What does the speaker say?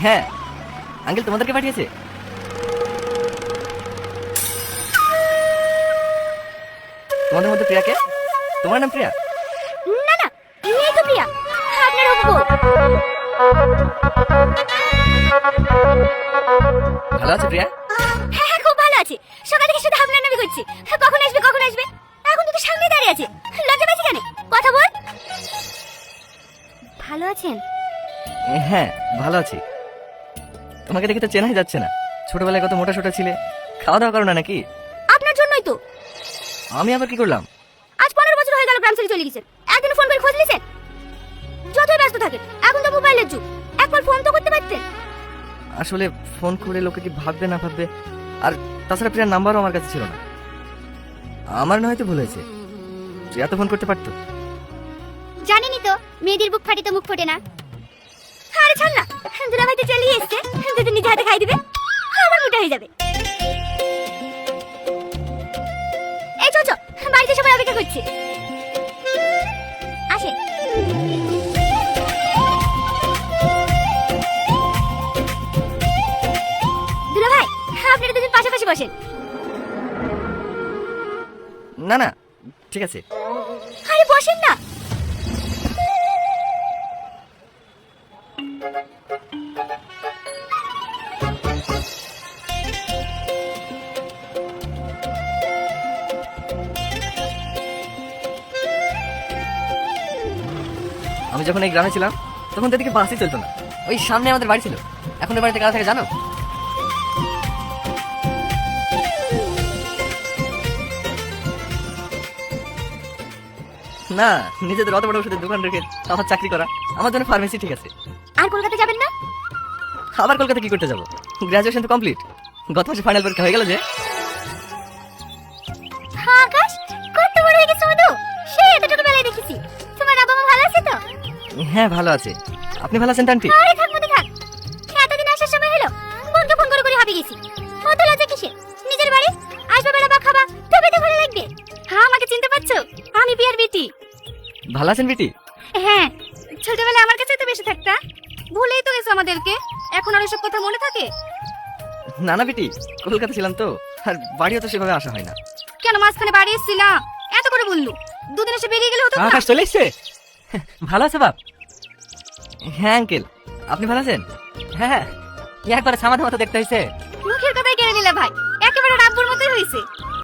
হ্যাঁ আঙ্কেল তোমাদেরকে পাঠিয়েছে। তোমাদের মধ্যে প্রিয়াকে? তোমার নাম প্রিয়া? না না, এই তো প্রিয়া, আপনার হবু বউ। ভালো আছে প্রিয়া? হ্যাঁ হ্যাঁ, খুব ভালো আছে। সকাল থেকে শুধু আপনার নামই করছি, কখন আসবে কখন আসবে। এখন তো সামনে দাঁড়িয়ে আছে, লজ্জা পাচ্ছি কেন? কথা বল। ভালো আছেন? হ্যাঁ ভালো আছি। তোমাকে দেখে তো চেনাই যাচ্ছে না। ছোটবেলায় কত মোটা সোটা ছিলে, খাওয়া দাওয়া করো না নাকি? আপনার জন্যই তো। আমি আবার কি করলাম? আজ 15 বছর হয়ে গেল গ্রাম ছেড়ে চলে গেছেন, একদিন ফোন করে খোঁজ নিয়েছেন? যতই ব্যস্ত থাকেন, এখন তো মোবাইলের যুগ, একবার ফোন তো করতে পারতেন। আসলে ফোন করে লোকে কি ভাববে না ভাববে, আর তাছাড়া প্রিয়ার নাম্বারও আমার কাছে ছিল না। আমার না হয়তো ভুল হয়েছে, প্রিয়া তো ফোন করতে পারতো। জানেনই তো, মেয়েদের বুক ফাটি তো মুখ ফোটে না। আরে ছাড় না, দুলা ভাই তো চালিয়ে এসছে, দুদিন নিজে হাতে খাই দিবে, আমার মোটা হয়ে যাবে। এই চল চল, বাড়িতে সবাই অপেক্ষা করছে। আসে। দুলা ভাই, আপনারা দুজন পাশাপাশি বসেন। না না ঠিক আছে। আরে বসেন না। আমি যখন এই গ্রামে ছিলাম তখন তো এদিকে বাসই চলতো না। ওই সামনে আমাদের বাড়ি ছিল। এখন ওই বাড়িতে কারা থাকে জানো? না, নিজেদের অত বড় ওষুধের দোকান রেখে আমার চাকরি করা, আমার জন্য ফার্মেসি ঠিক আছে। আর কলকাতা যাবেন না? আবার কলকাতা কি করতে যাবো? গ্রাজুয়েশন তো কমপ্লিট, গত মাসে ফাইনাল পরীক্ষা হয়ে গেল যে। আকাশ, কত বড় হয়ে গেছে মধু, সে এতটুকু বেলায় দেখেছি। তোমার বাবা মা ভালো আছে তো? হ্যাঁ ভালো আছে। আপনি ভালো আছেন তো আন্টি? আরে থাক মধু থাক, এতদিন আসার সময় হলো, বোনকে ফোন করে করে হাবি গেছি। কত লজ্জা কিসে? নিজের বাড়ি আসবে, বেড়াবা, খাবা, তবে তো ভালো লাগবে। হ্যাঁ, আমাকে চিনতে পারছো? আমি বিয়ার বেটি। ভালো আছেন বিটি? হ্যাঁ, ছোটবেলায় আমার কাছে তো বেশি থাকতা, ভুলেই তো গেছো আমাদেরকে। এখন আর এসব কথা মনে থাকে? না না বিটি, কলকাতা ছিলাম তো, আর বাড়িও তো সেভাবে আসা হয় না। কেন মাঝখানে বাড়ি এসেছিলাম? এত করে বললু, দুদিন এসে বেরিয়ে গেলে হতো না? আকাশ চলে এসছে। ভালো আছে বাপ? হ্যাঁ আঙ্কেল, আপনি ভালো আছেন? হ্যাঁ একবারে সামাদের মতো দেখতে হয়েছে। মুখের কথাই কেড়ে নিলে ভাই, একেবারে রাব্বুর মতোই হয়েছে।